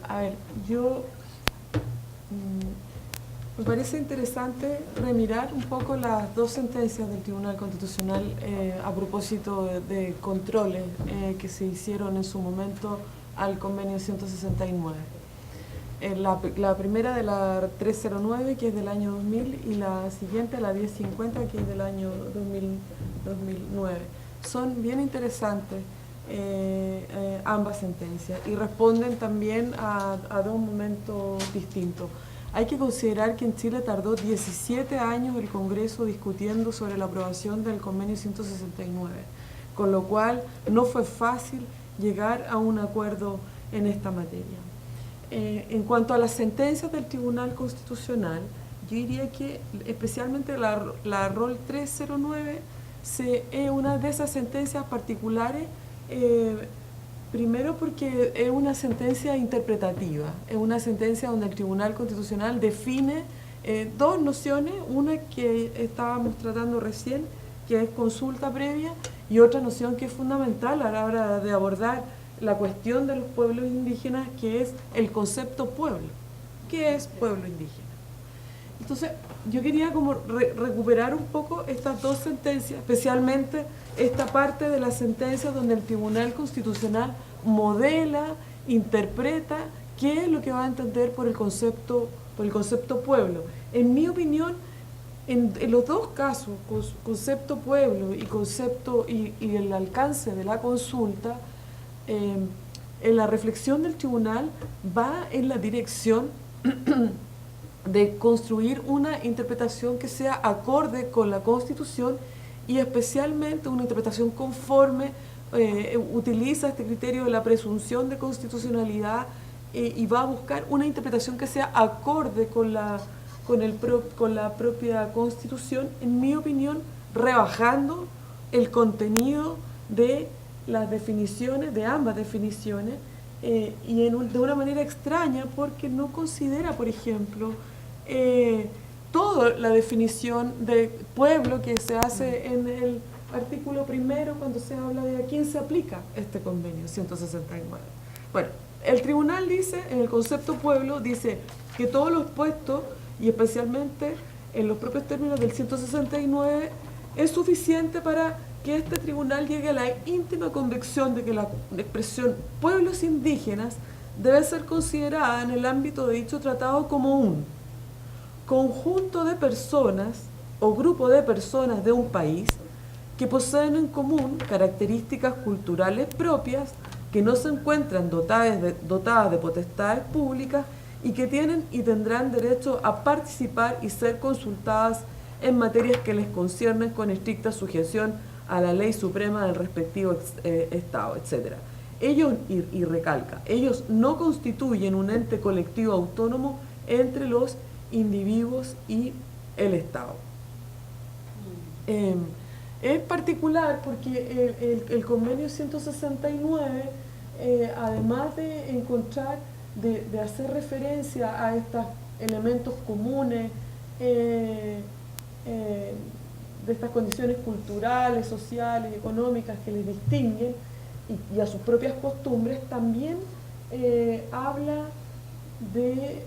A ver, yo me parece interesante remirar un poco las dos sentencias del Tribunal Constitucional a propósito de controles que se hicieron en su momento al convenio 169. La primera de la 309, que es del año 2000, y la siguiente, la 1050, que es del año 2009. Son bien interesantes ambas sentencias y responden también a dos momentos distintos. Hay que considerar que en Chile tardó 17 años el Congreso discutiendo sobre la aprobación del convenio 169, con lo cual no fue fácil llegar a un acuerdo en esta materia. En cuanto a las sentencias del Tribunal Constitucional, yo diría que especialmente la ROL 309 es una de esas sentencias particulares, primero porque es una sentencia interpretativa, es una sentencia donde el Tribunal Constitucional define dos nociones, una que estábamos tratando recién, que es consulta previa, y otra noción que es fundamental a la hora de abordar la cuestión de los pueblos indígenas, que es el concepto pueblo. ¿Qué es pueblo indígena? Entonces, yo quería como recuperar un poco estas dos sentencias, especialmente esta parte de la sentencia donde el Tribunal Constitucional modela, interpreta qué es lo que va a entender por el concepto pueblo. En mi opinión, en los dos casos, concepto pueblo y el alcance de la consulta, en la reflexión del tribunal va en la dirección de construir una interpretación que sea acorde con la Constitución y especialmente una interpretación conforme, utiliza este criterio de la presunción de constitucionalidad y va a buscar una interpretación que sea acorde con la propia Constitución, en mi opinión, rebajando el contenido de las definiciones, de ambas definiciones, y de una manera extraña porque no considera, por ejemplo, toda la definición de pueblo que se hace en el artículo primero cuando se habla de a quién se aplica este convenio 169. Bueno, el tribunal dice, en el concepto pueblo, dice que todos los puestos, y especialmente en los propios términos del 169, es suficiente para que este tribunal llegue a la íntima convicción de que la expresión pueblos indígenas debe ser considerada en el ámbito de dicho tratado como un conjunto de personas o grupo de personas de un país que poseen en común características culturales propias, que no se encuentran dotadas de potestades públicas y que tienen y tendrán derecho a participar y ser consultadas en materias que les conciernen con estricta sujeción a la ley suprema del respectivo Estado, etc. Ellos, y recalca, ellos no constituyen un ente colectivo autónomo entre los individuos y el Estado. Es particular porque el convenio 169, además de encontrar, de hacer referencia a estos elementos comunes, de estas condiciones culturales, sociales, económicas que les distinguen y a sus propias costumbres, también habla de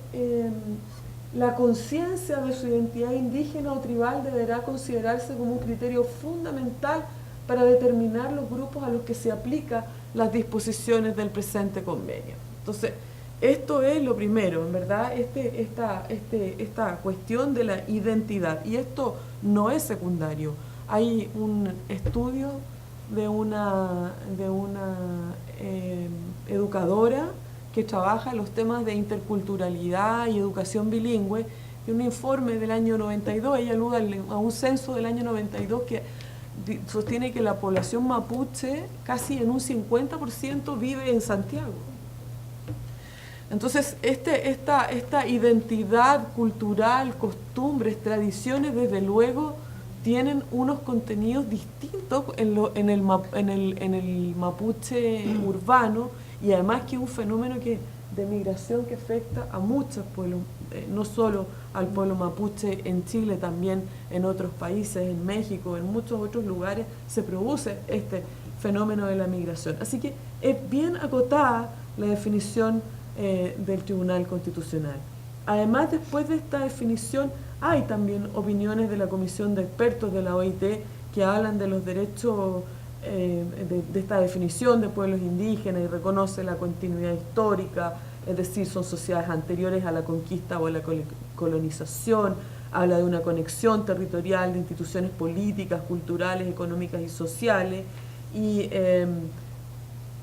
la conciencia de su identidad indígena o tribal deberá considerarse como un criterio fundamental para determinar los grupos a los que se aplican las disposiciones del presente convenio. Entonces, esto es lo primero, en verdad, esta cuestión de la identidad, y esto no es secundario. Hay un estudio de una educadora que trabaja los temas de interculturalidad y educación bilingüe, y un informe del año 92, ella alude a un censo del año 92 que sostiene que la población mapuche casi en un 50% vive en Santiago. Entonces, esta identidad cultural, costumbres, tradiciones, desde luego, tienen unos contenidos distintos en el mapuche urbano, y además que es un fenómeno de migración que afecta a muchos pueblos, no solo al pueblo mapuche en Chile, también en otros países, en México, en muchos otros lugares se produce este fenómeno de la migración. Así que es bien acotada la definición del Tribunal Constitucional. Además, después de esta definición, hay también opiniones de la Comisión de Expertos de la OIT que hablan de los derechos de esta definición de pueblos indígenas y reconoce la continuidad histórica, es decir, son sociedades anteriores a la conquista o a la colonización, habla de una conexión territorial de instituciones políticas, culturales, económicas y sociales, y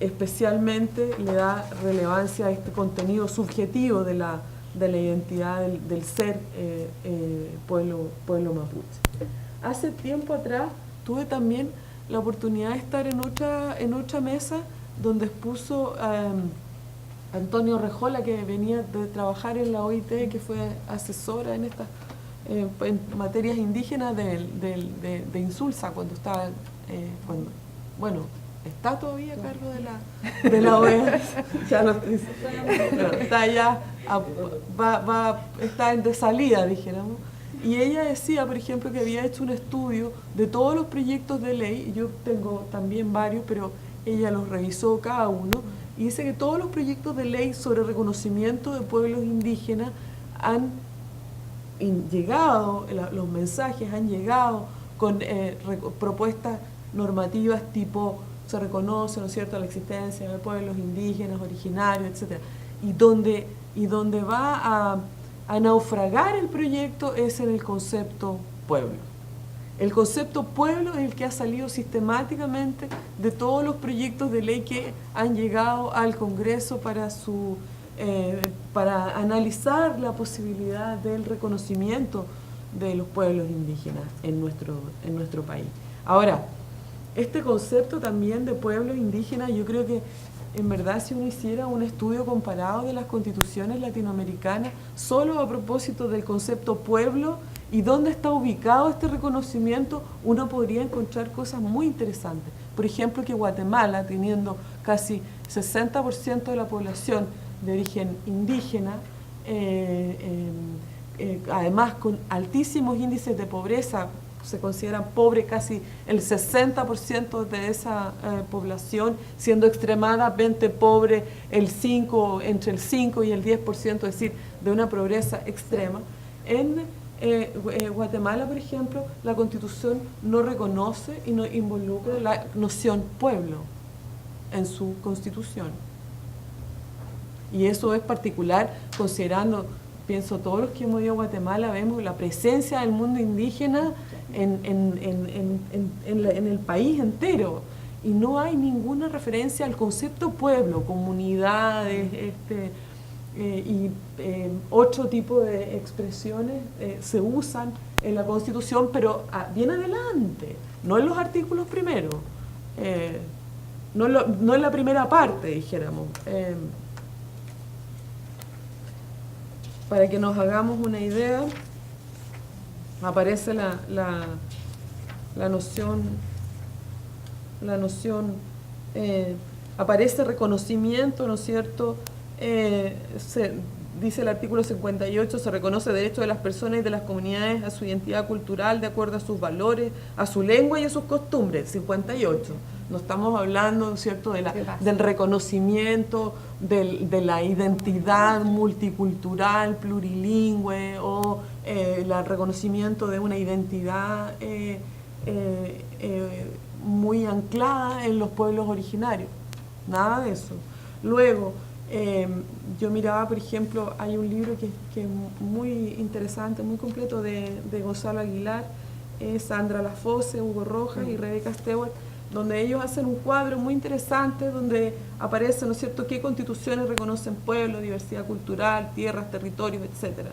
especialmente le da relevancia a este contenido subjetivo de la identidad del ser pueblo mapuche. Hace tiempo atrás tuve también la oportunidad de estar en otra mesa donde expuso Antonio Rejola, que venía de trabajar en la OIT, que fue asesora en estas en materias indígenas de Insulza, cuando estaba, está todavía a cargo de la OEA, ya lo está ya, está de salida, dijéramos. Y ella decía, por ejemplo, que había hecho un estudio de todos los proyectos de ley, y yo tengo también varios, pero ella los revisó cada uno, y dice que todos los proyectos de ley sobre reconocimiento de pueblos indígenas han llegado, los mensajes han llegado con propuestas normativas tipo se reconoce, ¿no es cierto?, la existencia de pueblos indígenas, originarios, etc. Y donde va a naufragar el proyecto es en el concepto pueblo. El concepto pueblo es el que ha salido sistemáticamente de todos los proyectos de ley que han llegado al Congreso para analizar la posibilidad del reconocimiento de los pueblos indígenas en nuestro país. Ahora, este concepto también de pueblos indígenas, yo creo que en verdad si uno hiciera un estudio comparado de las constituciones latinoamericanas, solo a propósito del concepto pueblo y dónde está ubicado este reconocimiento, uno podría encontrar cosas muy interesantes. Por ejemplo, que Guatemala, teniendo casi 60% de la población de origen indígena, además con altísimos índices de pobreza, se consideran pobres casi el 60% de esa población, siendo extremadamente pobre entre el 5 y el 10%, es decir, de una pobreza extrema. En Guatemala, por ejemplo, la Constitución no reconoce y no involucra la noción pueblo en su Constitución. Y eso es particular considerando, pienso, todos los que hemos ido a Guatemala, vemos la presencia del mundo indígena en el país entero. Y no hay ninguna referencia al concepto pueblo, comunidades, y otro tipo de expresiones se usan en la Constitución, pero bien adelante, no en los artículos primeros, no en la primera parte, dijéramos. Para que nos hagamos una idea, aparece la noción, aparece reconocimiento, ¿no es cierto? Dice el artículo 58, se reconoce el derecho de las personas y de las comunidades a su identidad cultural de acuerdo a sus valores, a su lengua y a sus costumbres. 58. No estamos hablando, ¿no es cierto?, del reconocimiento de la identidad multicultural, plurilingüe, o el reconocimiento de una identidad muy anclada en los pueblos originarios. Nada de eso. Luego, yo miraba, por ejemplo, hay un libro que es muy interesante, muy completo, de Gonzalo Aguilar, Sandra Lafosse, Hugo Rojas y Rebeca Stewart, donde ellos hacen un cuadro muy interesante donde aparece, ¿no es cierto?, qué constituciones reconocen pueblo, diversidad cultural, tierras, territorios, etc.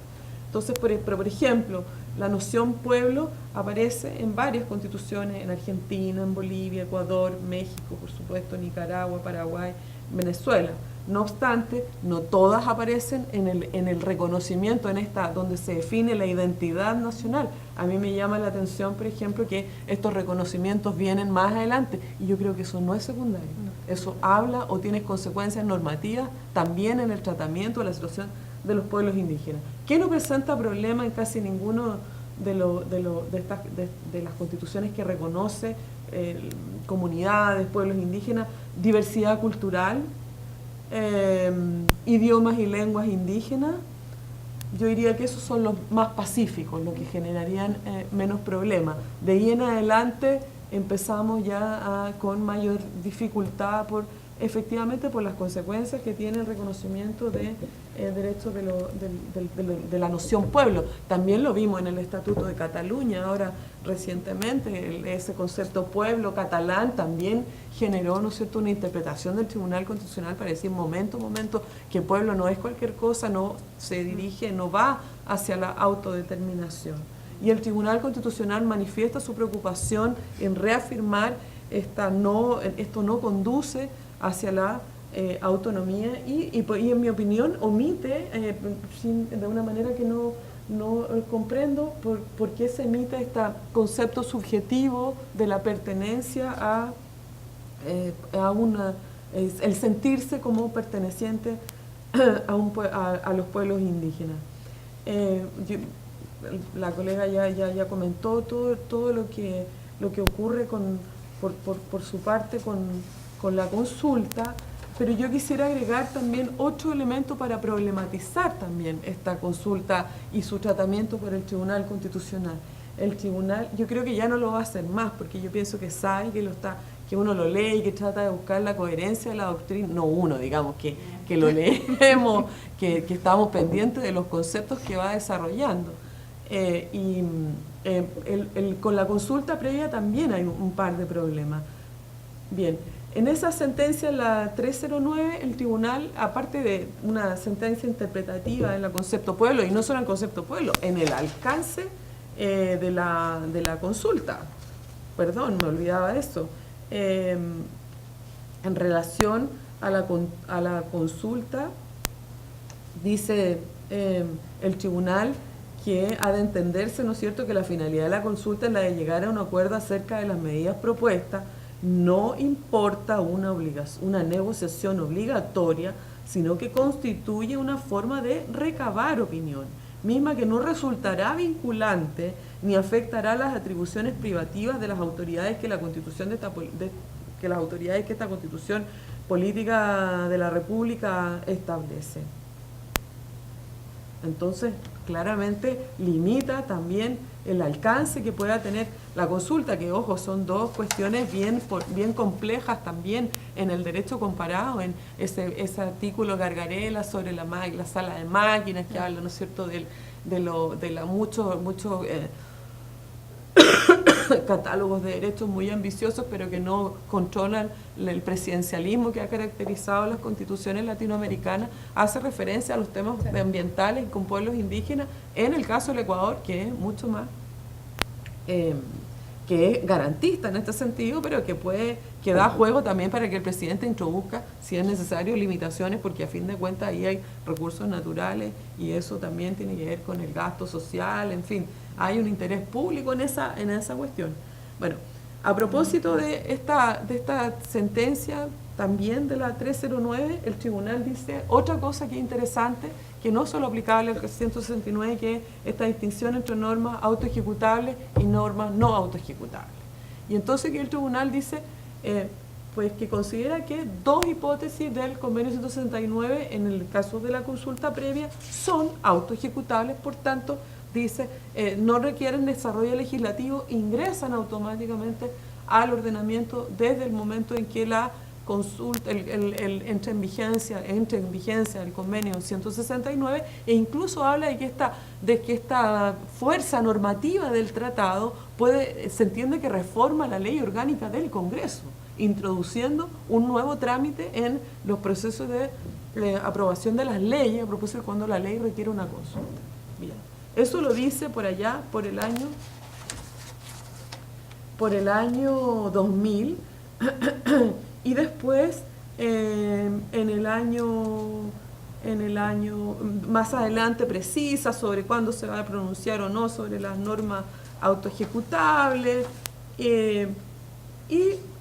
Entonces, por ejemplo, la noción pueblo aparece en varias constituciones, en Argentina, en Bolivia, Ecuador, México, por supuesto, Nicaragua, Paraguay, Venezuela. No obstante, no todas aparecen en el reconocimiento, donde se define la identidad nacional. A mí me llama la atención, por ejemplo, que estos reconocimientos vienen más adelante, y yo creo que eso no es secundario. No. Eso habla o tiene consecuencias normativas también en el tratamiento de la situación de los pueblos indígenas, que no presenta problema en casi ninguno de las constituciones que reconoce comunidades, pueblos indígenas, diversidad cultural. idiomas y lenguas indígenas. Yo diría que esos son los más pacíficos, los que generarían menos problemas. De ahí en adelante empezamos ya con mayor dificultad efectivamente por las consecuencias que tiene el reconocimiento de derechos de la noción pueblo. También lo vimos en el Estatuto de Cataluña, ahora recientemente, ese concepto pueblo catalán también generó, ¿no es cierto?, una interpretación del Tribunal Constitucional para decir momento, que pueblo no es cualquier cosa, no se dirige, no va hacia la autodeterminación. Y el Tribunal Constitucional manifiesta su preocupación en reafirmar esto no conduce hacia la autonomía y en mi opinión omite, de una manera que no comprendo, por qué se emite este concepto subjetivo de la pertenencia el sentirse como perteneciente a los pueblos indígenas. La colega ya comentó todo lo que ocurre por su parte con la consulta, pero yo quisiera agregar también otro elemento para problematizar también esta consulta y su tratamiento por el Tribunal Constitucional. El Tribunal, yo creo que ya no lo va a hacer más, porque yo pienso que sabe que uno lo lee y que trata de buscar la coherencia de la doctrina, no uno, digamos, que lo leemos, que estamos pendientes de los conceptos que va desarrollando. Con la consulta previa también hay un par de problemas. Bien, en esa sentencia, la 309, el tribunal, aparte de una sentencia interpretativa en el concepto pueblo, y no solo en el concepto pueblo, en el alcance de la consulta, perdón, me olvidaba de eso, en relación a la consulta, dice el tribunal que ha de entenderse, ¿no es cierto?, que la finalidad de la consulta es la de llegar a un acuerdo acerca de las medidas propuestas. No importa una negociación obligatoria, sino que constituye una forma de recabar opinión, misma que no resultará vinculante ni afectará las atribuciones privativas de las autoridades que esta Constitución Política de la República establece. Entonces, claramente limita también el alcance que pueda tener la consulta, que ojo, son dos cuestiones bien complejas también en el derecho comparado, en ese artículo Gargarella sobre la sala de máquinas que habla, ¿no es cierto?, de muchos catálogos de derechos muy ambiciosos, pero que no controlan el presidencialismo que ha caracterizado las constituciones latinoamericanas. Hace referencia a los temas ambientales con pueblos indígenas, en el caso del Ecuador, que es mucho más, que es garantista en este sentido, pero que da juego también para que el presidente introduzca, si es necesario, limitaciones, porque a fin de cuentas ahí hay recursos naturales y eso también tiene que ver con el gasto social, en fin, hay un interés público en esa cuestión. Bueno, a propósito de esta sentencia también de la 309, el tribunal dice otra cosa que es interesante, que no solo aplicable al 169, que es esta distinción entre normas autoejecutables y normas no autoejecutables. Y entonces que el tribunal dice pues que considera que dos hipótesis del convenio 169 en el caso de la consulta previa son autoejecutables, por tanto dice no requieren desarrollo legislativo, ingresan automáticamente al ordenamiento desde el momento en que la consulta, entra en vigencia el convenio 169, e incluso habla de que esta fuerza normativa del tratado se entiende que reforma la ley orgánica del Congreso, introduciendo un nuevo trámite en los procesos de aprobación de las leyes, a propósito de cuando la ley requiere una consulta. Bien. Eso lo dice por allá, por el año 2000, y después en el año más adelante precisa sobre cuándo se va a pronunciar o no sobre las normas autoejecutables, y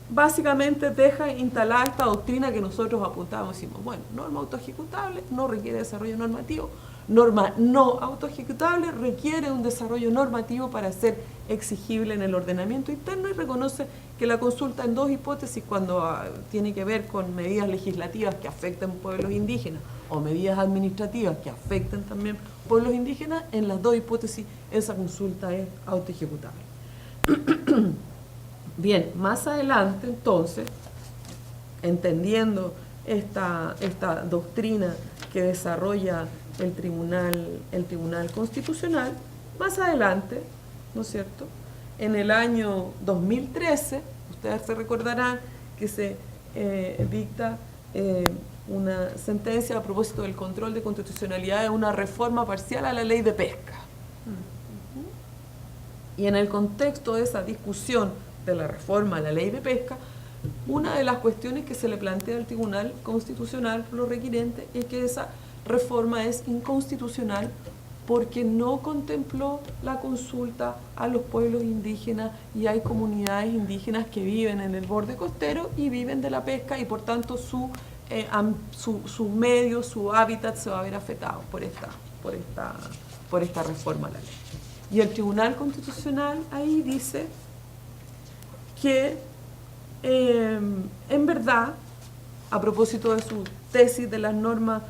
básicamente deja instalada esta doctrina que nosotros apuntamos, decimos, bueno, norma autoejecutable, no requiere desarrollo normativo, norma no autoejecutable requiere un desarrollo normativo para ser exigible en el ordenamiento interno y reconoce que la consulta en dos hipótesis, cuando tiene que ver con medidas legislativas que afecten pueblos indígenas o medidas administrativas que afecten también pueblos indígenas, en las dos hipótesis esa consulta es autoejecutable. Bien, más adelante entonces, entendiendo esta doctrina que desarrolla el Tribunal Constitucional, más adelante, ¿no es cierto?, en el año 2013, ustedes se recordarán que se dicta una sentencia a propósito del control de constitucionalidad de una reforma parcial a la ley de pesca. Y en el contexto de esa discusión de la reforma a la ley de pesca, una de las cuestiones que se le plantea al Tribunal Constitucional, lo requirente, es que esa reforma es inconstitucional porque no contempló la consulta a los pueblos indígenas, y hay comunidades indígenas que viven en el borde costero y viven de la pesca, y por tanto su medio, su hábitat se va a ver afectado por esta reforma a la ley. Y el Tribunal Constitucional ahí dice que en verdad, a propósito de su tesis de las normas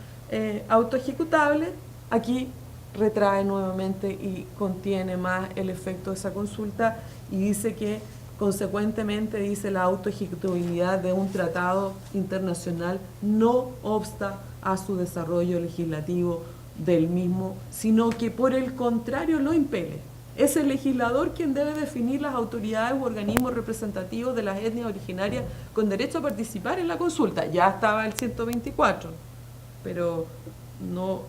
autoejecutables, aquí retrae nuevamente y contiene más el efecto de esa consulta y dice que consecuentemente, dice, la autoejecutabilidad de un tratado internacional no obsta a su desarrollo legislativo del mismo, sino que por el contrario lo impele. Es el legislador quien debe definir las autoridades u organismos representativos de las etnias originarias con derecho a participar en la consulta. Ya estaba el 124, pero no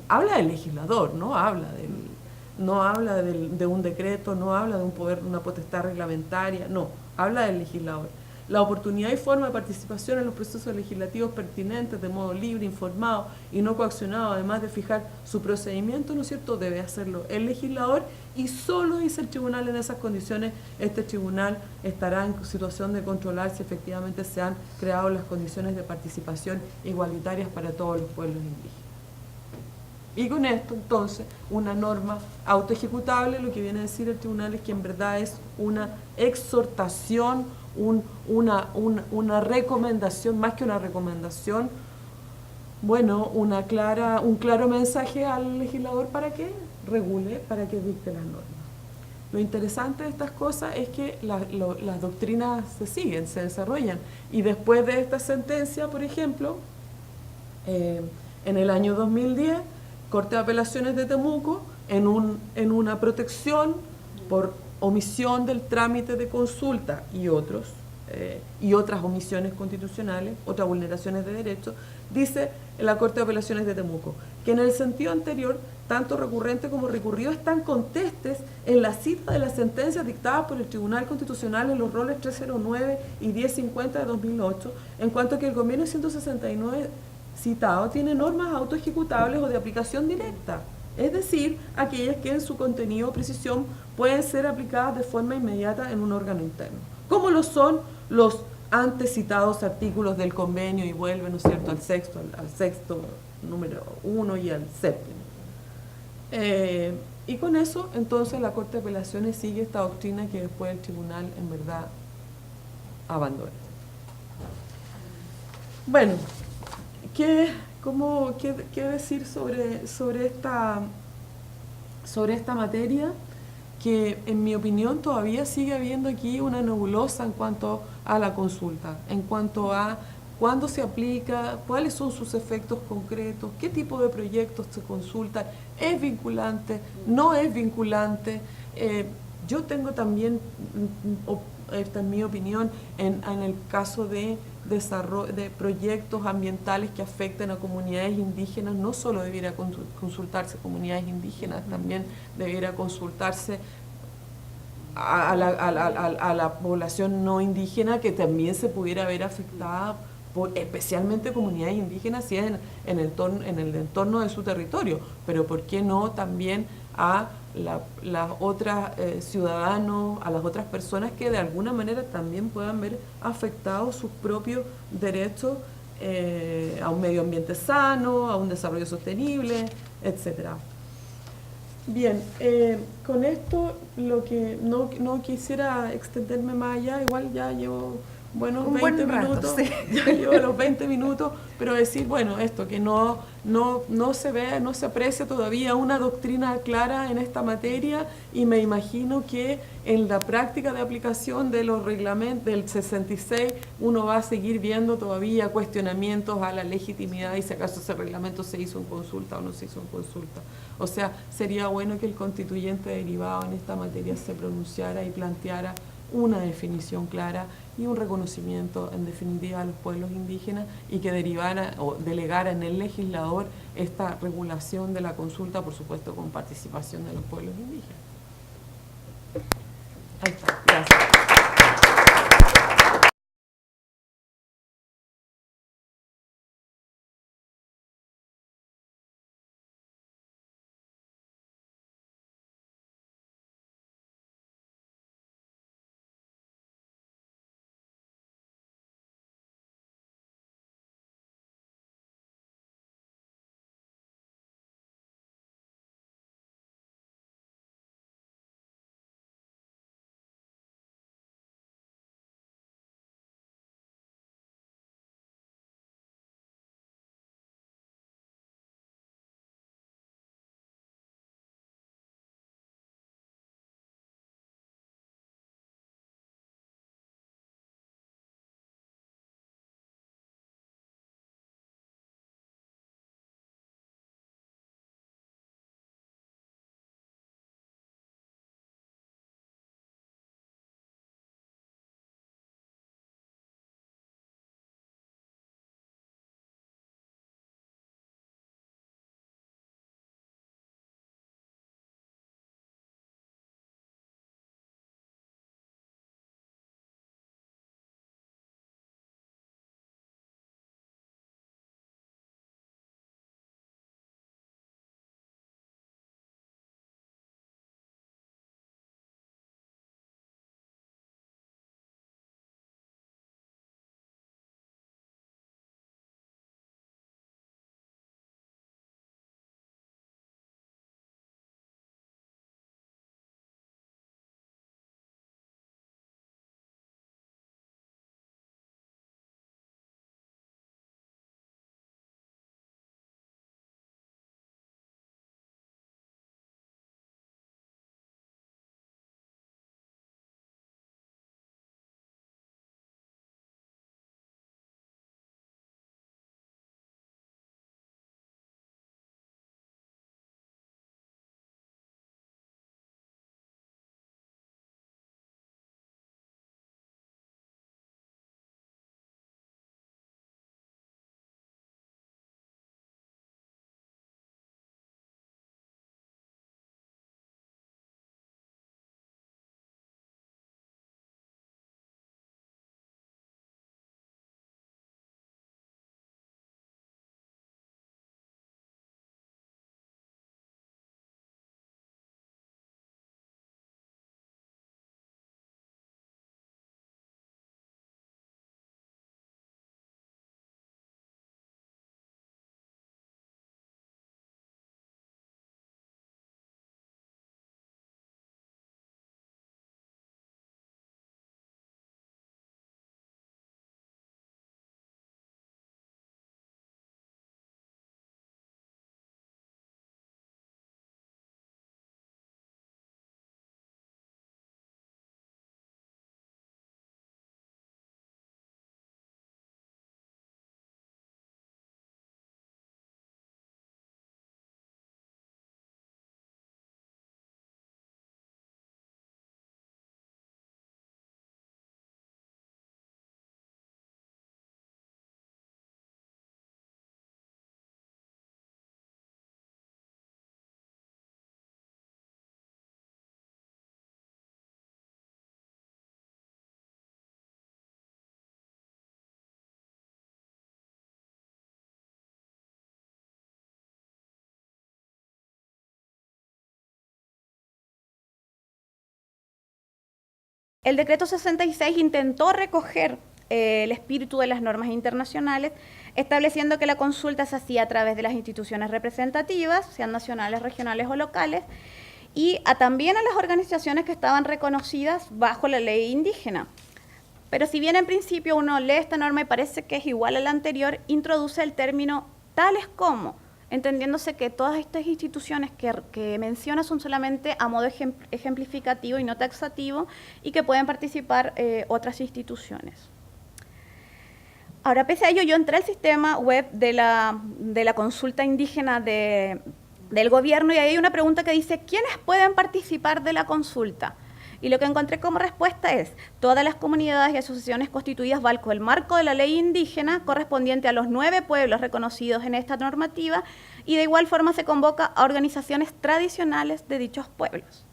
habla del legislador, no habla de un decreto, no habla de un poder, una potestad reglamentaria, no, habla del legislador. La oportunidad y forma de participación en los procesos legislativos pertinentes de modo libre, informado y no coaccionado, además de fijar su procedimiento, ¿no es cierto?, debe hacerlo el legislador, y solo, dice el tribunal, en esas condiciones este tribunal estará en situación de controlar si efectivamente se han creado las condiciones de participación igualitarias para todos los pueblos indígenas. Y con esto, entonces, una norma autoejecutable, lo que viene a decir el tribunal es que en verdad es una exhortación, una recomendación, más que una recomendación, bueno, un claro mensaje al legislador para que regule, para que dicte las normas. Lo interesante de estas cosas es que las doctrinas se siguen, se desarrollan, y después de esta sentencia, por ejemplo, en el año 2010, Corte de Apelaciones de Temuco, en una protección por omisión del trámite de consulta y otras omisiones constitucionales, otras vulneraciones de derechos, dice la Corte de Apelaciones de Temuco que en el sentido anterior, tanto recurrente como recurrido están contestes en la cita de las sentencias dictadas por el Tribunal Constitucional en los roles 309 y 1050 de 2008, en cuanto a que el convenio 169 citado tiene normas autoejecutables o de aplicación directa, es decir, aquellas que en su contenido o precisión pueden ser aplicadas de forma inmediata en un órgano interno, como lo son los antes citados artículos del convenio, y vuelve, ¿no es cierto?, al sexto número 1 y al séptimo. Y con eso, entonces, la Corte de Apelaciones sigue esta doctrina que después el tribunal, en verdad, abandona. Bueno, ¿qué decir sobre esta materia? Que en mi opinión todavía sigue habiendo aquí una nebulosa en cuanto a la consulta, en cuanto a cuándo se aplica, cuáles son sus efectos concretos, qué tipo de proyectos se consultan, es vinculante, no es vinculante. Yo tengo también, esta es mi opinión, en el caso de desarrollo de proyectos ambientales que afecten a comunidades indígenas, no solo debiera consultarse comunidades indígenas, también debiera consultarse a la población no indígena, que también se pudiera ver afectada por especialmente comunidades indígenas si es en el entorno de su territorio, pero ¿por qué no también a las otras ciudadanos, a las otras personas que de alguna manera también puedan ver afectados sus propios derechos a un medio ambiente sano, a un desarrollo sostenible, etcétera. Bien, con esto lo que no quisiera extenderme más allá, igual ya llevo buenos un 20 buen rato, minutos, sí. ya llevo los 20 minutos, pero decir, bueno, esto, que no se ve, no se aprecia todavía una doctrina clara en esta materia, y me imagino que en la práctica de aplicación de los reglamentos del 66 uno va a seguir viendo todavía cuestionamientos a la legitimidad y si acaso ese reglamento se hizo en consulta o no se hizo en consulta. O sea, sería bueno que el constituyente derivado en esta materia se pronunciara y planteara una definición clara y un reconocimiento en definitiva a los pueblos indígenas, y que derivara o delegara en el legislador esta regulación de la consulta, por supuesto con participación de los pueblos indígenas. Ahí está, gracias. El decreto 66 intentó recoger el espíritu de las normas internacionales, estableciendo que la consulta se hacía a través de las instituciones representativas, sean nacionales, regionales o locales, y también a las organizaciones que estaban reconocidas bajo la ley indígena. Pero si bien en principio uno lee esta norma y parece que es igual a la anterior, introduce el término tales como, entendiéndose que todas estas instituciones que menciona son solamente a modo ejemplificativo y no taxativo, y que pueden participar otras instituciones. Ahora, pese a ello, yo entré al sistema web de la consulta indígena del gobierno y ahí hay una pregunta que dice, ¿quiénes pueden participar de la consulta? Y lo que encontré como respuesta es, todas las comunidades y asociaciones constituidas bajo el marco de la ley indígena correspondiente a los 9 pueblos reconocidos en esta normativa, y de igual forma se convoca a organizaciones tradicionales de dichos pueblos.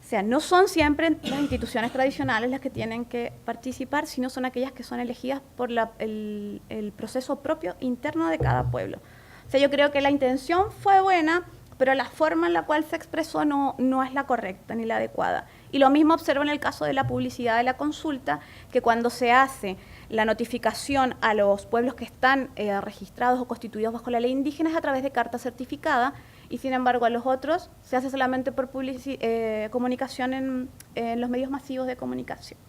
O sea, no son siempre las instituciones tradicionales las que tienen que participar, sino son aquellas que son elegidas por el proceso propio interno de cada pueblo. O sea, yo creo que la intención fue buena, pero la forma en la cual se expresó no es la correcta ni la adecuada. Y lo mismo observo en el caso de la publicidad de la consulta, que cuando se hace la notificación a los pueblos que están registrados o constituidos bajo la ley indígena es a través de carta certificada, y sin embargo a los otros se hace solamente por comunicación en los medios masivos de comunicación.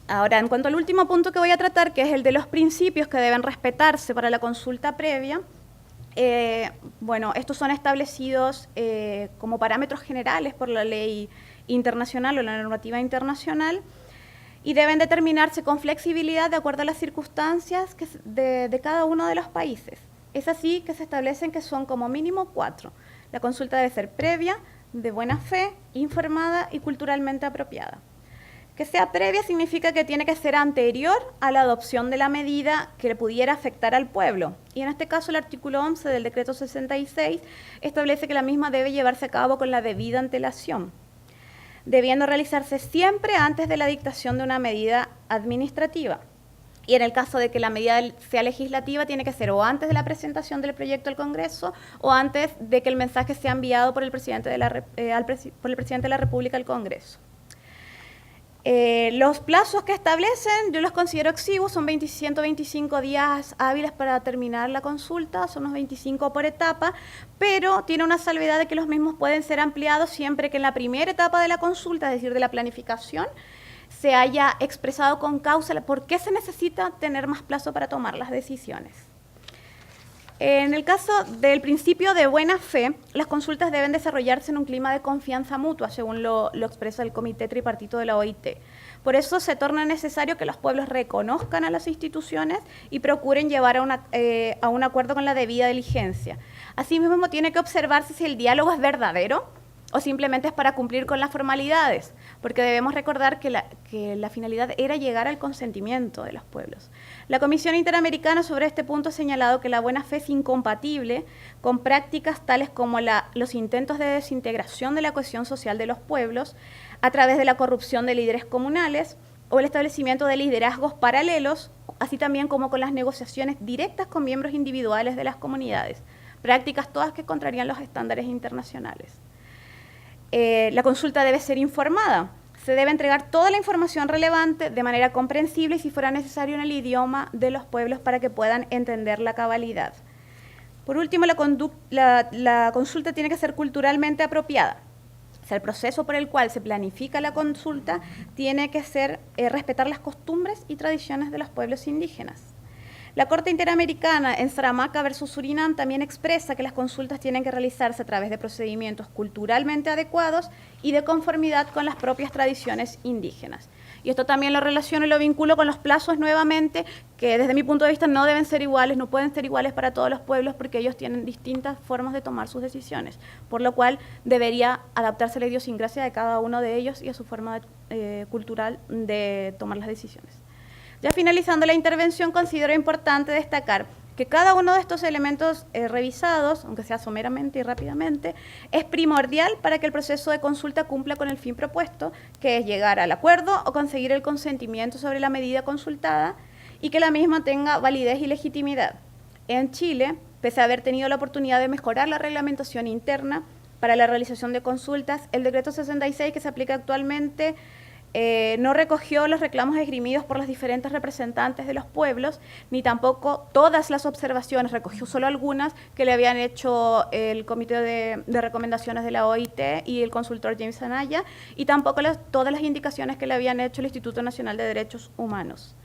Ahora, en cuanto al último punto que voy a tratar, que es el de los principios que deben respetarse para la consulta previa, bueno, estos son establecidos como parámetros generales por la ley internacional o la normativa internacional y deben determinarse con flexibilidad de acuerdo a las circunstancias de cada uno de los países. Es así que se establecen que son como mínimo 4. La consulta debe ser previa, de buena fe, informada y culturalmente apropiada. Que sea previa significa que tiene que ser anterior a la adopción de la medida que le pudiera afectar al pueblo. Y en este caso el artículo 11 del decreto 66 establece que la misma debe llevarse a cabo con la debida antelación, debiendo realizarse siempre antes de la dictación de una medida administrativa. Y en el caso de que la medida sea legislativa, tiene que ser o antes de la presentación del proyecto al Congreso o antes de que el mensaje sea enviado por el presidente de la República al Congreso. Los plazos que establecen yo los considero exiguos, son 125 días hábiles para terminar la consulta, son unos 25 por etapa, pero tiene una salvedad de que los mismos pueden ser ampliados siempre que en la primera etapa de la consulta, es decir, de la planificación, se haya expresado con causa por qué se necesita tener más plazo para tomar las decisiones. En el caso del principio de buena fe, las consultas deben desarrollarse en un clima de confianza mutua, según lo expresa el Comité Tripartito de la OIT. Por eso se torna necesario que los pueblos reconozcan a las instituciones y procuren llevar a un acuerdo con la debida diligencia. Asimismo, tiene que observarse si el diálogo es verdadero o simplemente es para cumplir con las formalidades, porque debemos recordar que la finalidad era llegar al consentimiento de los pueblos. La Comisión Interamericana sobre este punto ha señalado que la buena fe es incompatible con prácticas tales como los intentos de desintegración de la cohesión social de los pueblos a través de la corrupción de líderes comunales o el establecimiento de liderazgos paralelos, así también como con las negociaciones directas con miembros individuales de las comunidades, prácticas todas que contrarían los estándares internacionales. La consulta debe ser informada. Se debe entregar toda la información relevante de manera comprensible y, si fuera necesario, en el idioma de los pueblos para que puedan entender la cabalidad. Por último, la consulta tiene que ser culturalmente apropiada. O sea, el proceso por el cual se planifica la consulta tiene que ser respetar las costumbres y tradiciones de los pueblos indígenas. La Corte Interamericana en Saramacca versus Surinam también expresa que las consultas tienen que realizarse a través de procedimientos culturalmente adecuados y de conformidad con las propias tradiciones indígenas. Y esto también lo relaciono y lo vinculo con los plazos nuevamente, que desde mi punto de vista no deben ser iguales, no pueden ser iguales para todos los pueblos porque ellos tienen distintas formas de tomar sus decisiones, por lo cual debería adaptarse a la idiosincrasia de cada uno de ellos y a su forma cultural de tomar las decisiones. Ya finalizando la intervención, considero importante destacar que cada uno de estos elementos revisados, aunque sea someramente y rápidamente, es primordial para que el proceso de consulta cumpla con el fin propuesto, que es llegar al acuerdo o conseguir el consentimiento sobre la medida consultada y que la misma tenga validez y legitimidad. En Chile, pese a haber tenido la oportunidad de mejorar la reglamentación interna para la realización de consultas, el decreto 66 que se aplica actualmente no recogió los reclamos esgrimidos por los diferentes representantes de los pueblos, ni tampoco todas las observaciones, recogió solo algunas que le habían hecho el Comité de Recomendaciones de la OIT y el consultor James Anaya, y tampoco todas las indicaciones que le habían hecho el Instituto Nacional de Derechos Humanos.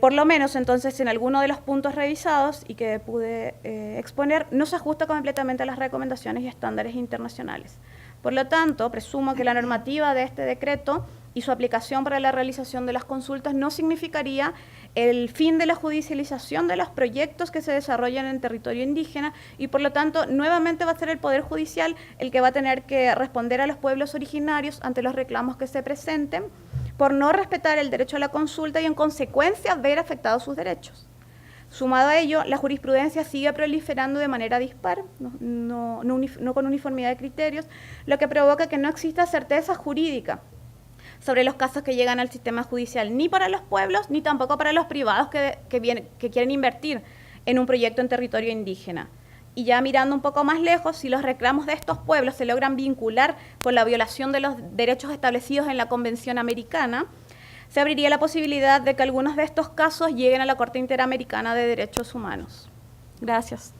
Por lo menos, entonces, en alguno de los puntos revisados y que pude exponer, no se ajusta completamente a las recomendaciones y estándares internacionales. Por lo tanto, presumo que la normativa de este decreto y su aplicación para la realización de las consultas no significaría el fin de la judicialización de los proyectos que se desarrollan en territorio indígena y, por lo tanto, nuevamente va a ser el Poder Judicial el que va a tener que responder a los pueblos originarios ante los reclamos que se presenten por no respetar el derecho a la consulta y, en consecuencia, ver afectados sus derechos. Sumado a ello, la jurisprudencia sigue proliferando de manera dispar, no con uniformidad de criterios, lo que provoca que no exista certeza jurídica sobre los casos que llegan al sistema judicial, ni para los pueblos, ni tampoco para los privados que quieren invertir en un proyecto en territorio indígena. Y ya mirando un poco más lejos, si los reclamos de estos pueblos se logran vincular con la violación de los derechos establecidos en la Convención Americana, se abriría la posibilidad de que algunos de estos casos lleguen a la Corte Interamericana de Derechos Humanos. Gracias.